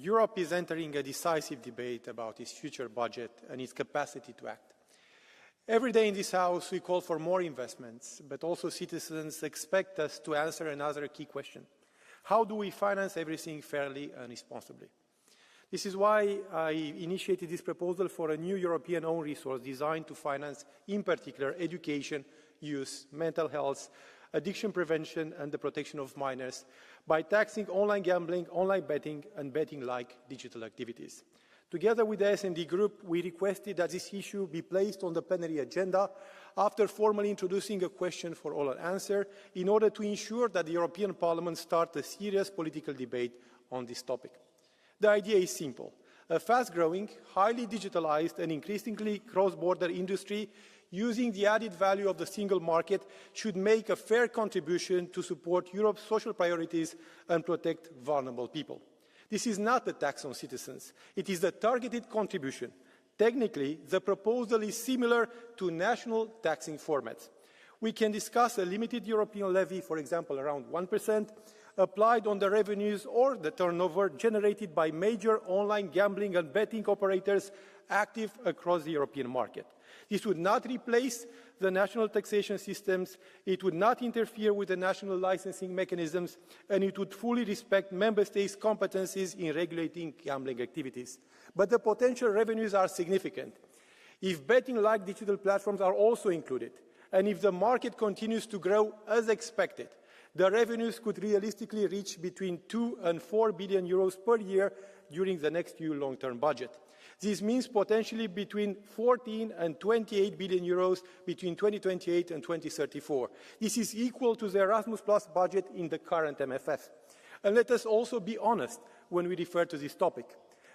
Europe is entering a decisive debate about its future budget and its capacity to act. Every day in this House, we call for more investments, but also citizens expect us to answer another key question. How do we finance everything fairly and responsibly? This is why I initiated this proposal for a new European own resource designed to finance, in particular, education, youth, mental health, addiction prevention and the protection of minors by taxing online gambling, online betting and betting-like digital activities. Together with the S&D Group, we requested that this issue be placed on the plenary agenda after formally introducing a question for oral answer in order to ensure that the European Parliament starts a serious political debate on this topic. The idea is simple. A fast-growing, highly digitalized and increasingly cross-border industry using the added value of the single market should make a fair contribution to support Europe's social priorities and protect vulnerable people. This is not a tax on citizens. It is a targeted contribution. Technically, the proposal is similar to national taxing formats. We can discuss a limited European levy, for example, around 1%, applied on the revenues or the turnover generated by major online gambling and betting operators active across the European market. This would not replace the national taxation systems, it would not interfere with the national licensing mechanisms, and it would fully respect member states' competencies in regulating gambling activities. But the potential revenues are significant. If betting-like digital platforms are also included, and if the market continues to grow as expected, the revenues could realistically reach between 2 and 4 billion euros per year during the next EU long-term budget. This means potentially between 14 and 28 billion euros between 2028 and 2034. This is equal to the Erasmus Plus budget in the current MFF. And let us also be honest when we refer to this topic.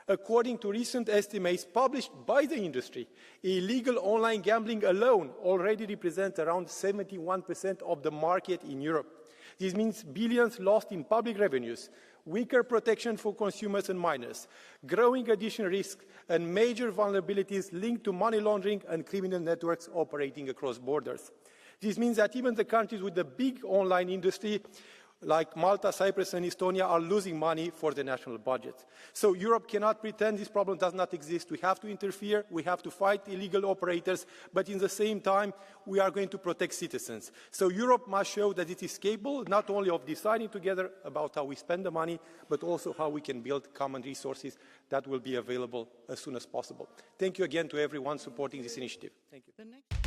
According to recent estimates published by the industry, illegal online gambling alone already represents around 71% of the market in Europe. This means billions lost in public revenues, weaker protection for consumers and minors, growing addiction risks, and major vulnerabilities linked to money laundering and criminal networks operating across borders. This means that even the countries with the big online industry, like Malta, Cyprus and Estonia, are losing money for the national budget. So Europe cannot pretend this problem does not exist. We have to interfere, we have to fight illegal operators, but in the same time, we are going to protect citizens. So Europe must show that it is capable not only of deciding together about how we spend the money, but also how we can build common resources that will be available as soon as possible. Thank you again to everyone supporting this initiative. Thank you.